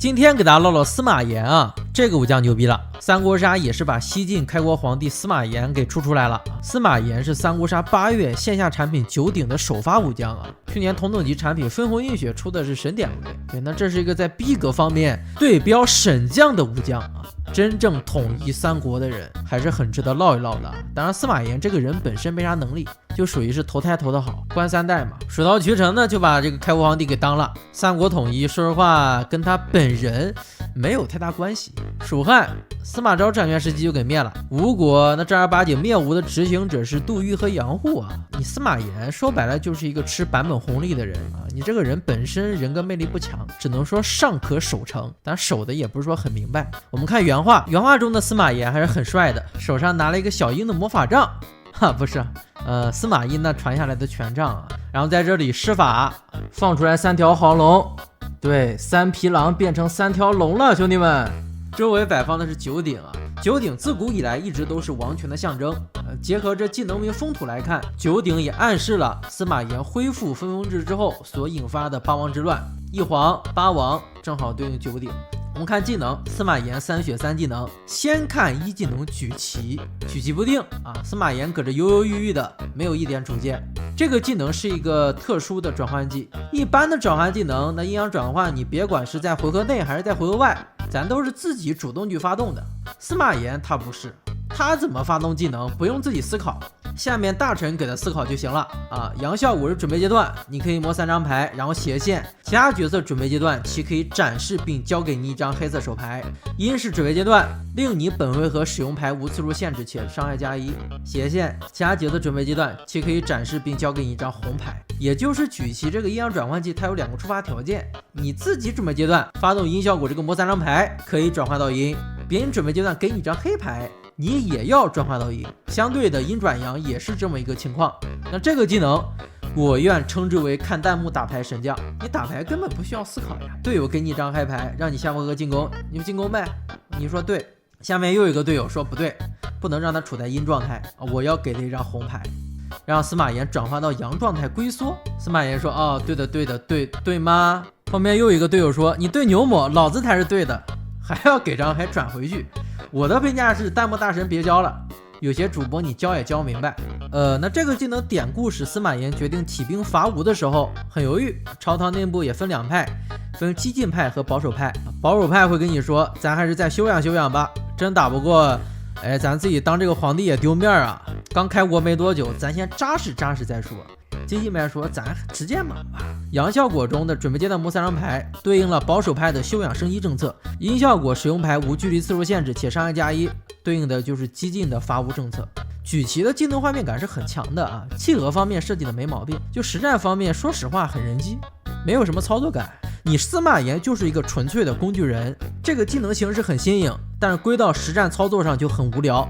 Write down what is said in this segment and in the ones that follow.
今天给大家唠唠司马炎啊，这个武将牛逼了。三国杀也是把西晋开国皇帝司马炎给出来了。司马炎是三国杀8月线下产品9鼎的首发武将啊。去年同等级产品分红映雪出的是神典位，对，那这是一个在逼格方面对标神将的武将啊。真正统一三国的人还是很值得唠一唠的。当然，司马炎这个人本身没啥能力，就属于是投胎投得好，官3代嘛，水到渠成呢就把这个开国皇帝给当了。三国统一，说实话跟他本人没有太大关系。蜀汉司马昭掌权时期就给灭了，吴国那正儿八经灭吴的执行者是杜预和杨户啊。你司马炎说白了就是一个吃版本红利的人啊，你这个人本身人格魅力不强，只能说尚可守成，但守的也不是说很明白。我们看原话中的司马炎还是很帅的，手上拿了一个小鹰的魔法杖，不是，司马懿那传下来的权杖啊。然后在这里施法，放出来3条黄龙，对，3匹狼变成3条龙了，兄弟们。周围摆放的是9鼎啊，9鼎自古以来一直都是王权的象征。结合着技能名风土来看，9鼎也暗示了司马炎恢复分封制之后所引发的8王之乱，1皇8王正好对应9鼎。我们看技能，司马炎3血3技能，先看1技能举旗，举棋不定啊。司马炎搁这犹犹豫豫的，没有一点主见。这个技能是一个特殊的转换技，一般的转换技能，那阴阳转换你别管是在回合内还是在回合外，咱都是自己主动去发动的。司马炎他不是，他怎么发动技能不用自己思考，下面大臣给他思考就行了啊。阳效果是准备阶段，你可以摸3张牌，然后斜线。其他角色准备阶段，其可以展示并交给你1张黑色手牌。阴是准备阶段，令你本回合使用牌无次数限制且伤害+1。斜线，其他角色准备阶段，其可以展示并交给你1张红牌。也就是举旗这个阴阳转换技，它有2个触发条件：你自己准备阶段发动阴效果，这个摸3张牌可以转换到阴；别人准备阶段给你1张黑牌，你也要转化到阴。相对的阴转阳也是这么一个情况。那这个技能我愿称之为看弹幕打牌神将，你打牌根本不需要思考呀，队友给你1张黑牌让你下回合进攻，你就进攻呗，你说对。下面又一个队友说不对，不能让他处在阴状态，我要给他1张红牌，让司马炎转化到阳状态龟缩。司马炎说哦对的对吗？后面又一个队友说你对牛某，老子才是对的，还要给张还转回去。我的评价是弹幕大神别教了，有些主播你教也教明白。那这个技能典故使司马炎决定起兵伐吴的时候很犹豫，朝堂内部也分2派，分激进派和保守派。保守派会跟你说咱还是再休养吧，真打不过咱自己当这个皇帝也丢面啊，刚开国没多久，咱先扎实再说。激进派说咱直接莽吧。阳效果中的准备阶段摸3张牌，对应了保守派的休养生息政策；阴效果使用牌无距离次数限制且伤害+1，对应的就是激进的伐吴政策。举旗的技能画面感是很强的啊，契合方面设计的没毛病，就实战方面说实话很人机，没有什么操作感。你司马炎就是一个纯粹的工具人，这个技能形式很新颖，但是归到实战操作上就很无聊。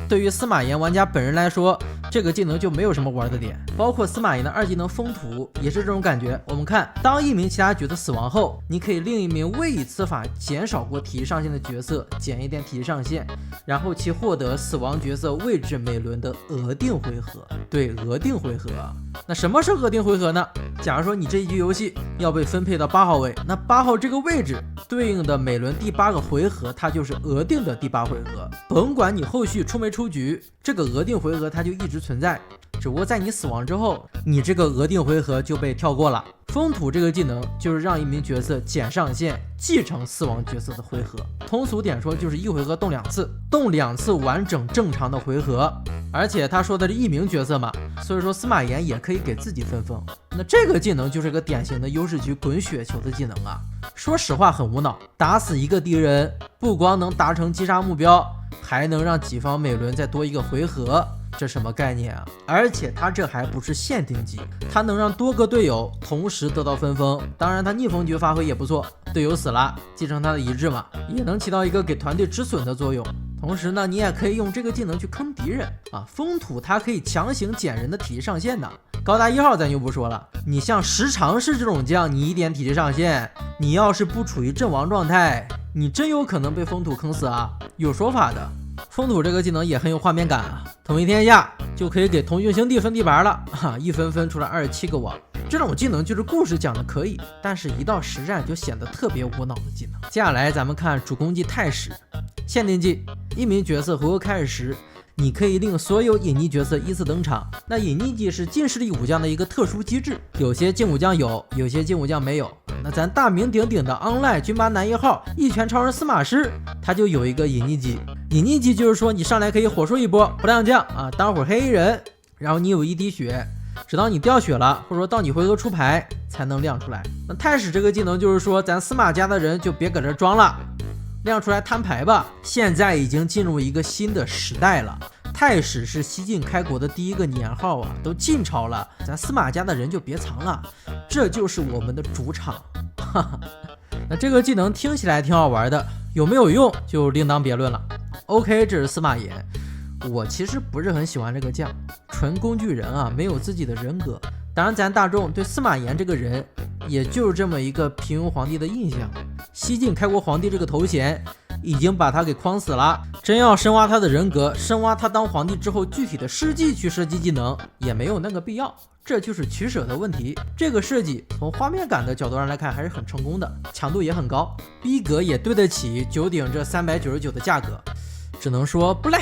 对于司马炎玩家本人来说，这个技能就没有什么玩的点，包括司马炎的2技能风土也是这种感觉。我们看，当一名其他角色死亡后，你可以令一名未以此法减少过体力上限的角色减1点体力上限，然后其获得死亡角色位置每轮的额定回合。对，额定回合。那什么是额定回合呢？假如说你这一局游戏要被分配到8号位，那8号这个位置对应的每轮第8个回合，它就是额定的第8回合。甭管你后续出没出局，这个额定回合它就一直存在，只不过在你死亡之后，你这个额定回合就被跳过了。风土这个技能就是让一名角色减上限继承死亡角色的回合，通俗点说就是1回合动2次，动2次完整正常的回合。而且他说的是1名角色嘛，所以说司马炎也可以给自己分封。那这个技能就是个典型的优势局滚雪球的技能啊，说实话很无脑，打死一个敌人不光能达成击杀目标，还能让己方每轮再多1个回合，这什么概念啊？而且他这还不是限定技，他能让多个队友同时得到分封，当然他逆风局发挥也不错，队友死了继承他的遗志嘛，也能起到一个给团队止损的作用。同时呢，你也可以用这个技能去坑敌人啊。风土它可以强行减人的体力上限的，高达1号咱就不说了，你像时常是这种将，你1点体力上限，你要是不处于阵亡状态，你真有可能被风土坑死啊，有说法的。风土这个技能也很有画面感啊，统一天下就可以给同兄兄弟分地盘了，一分分出来27个王。这种技能就是故事讲的可以，但是一到实战就显得特别无脑的技能。接下来咱们看主攻技太史，限定技，一名角色回合开始时，你可以令所有隐匿角色依次登场。那隐匿技是近势力武将的一个特殊机制，有些劲武将有，有些劲武将没有。那咱大名鼎鼎的 online 军阀男一号一拳超人司马师，他就有一个隐匿技。隐匿技就是说你上来可以火术一波，不亮将啊，当会儿黑衣人，然后你有一滴血，直到你掉血了，或者说到你回合出牌才能亮出来。那太史这个技能就是说咱司马家的人就别搁这装了，亮出来摊牌吧。现在已经进入一个新的时代了，太史是西晋开国的第一个年号啊，都晋朝了，咱司马家的人就别藏了，这就是我们的主场。哈哈，那这个技能听起来挺好玩的，有没有用就另当别论了。OK， 这是司马炎，我其实不是很喜欢这个将，纯工具人啊，没有自己的人格。当然咱大众对司马炎这个人也就是这么一个平庸皇帝的印象，西晋开国皇帝这个头衔已经把他给框死了，真要深挖他的人格，深挖他当皇帝之后具体的事迹去设计技能也没有那个必要，这就是取舍的问题。这个设计从画面感的角度上来看还是很成功的，强度也很高，逼格也对得起九鼎这399的价格，只能说不赖。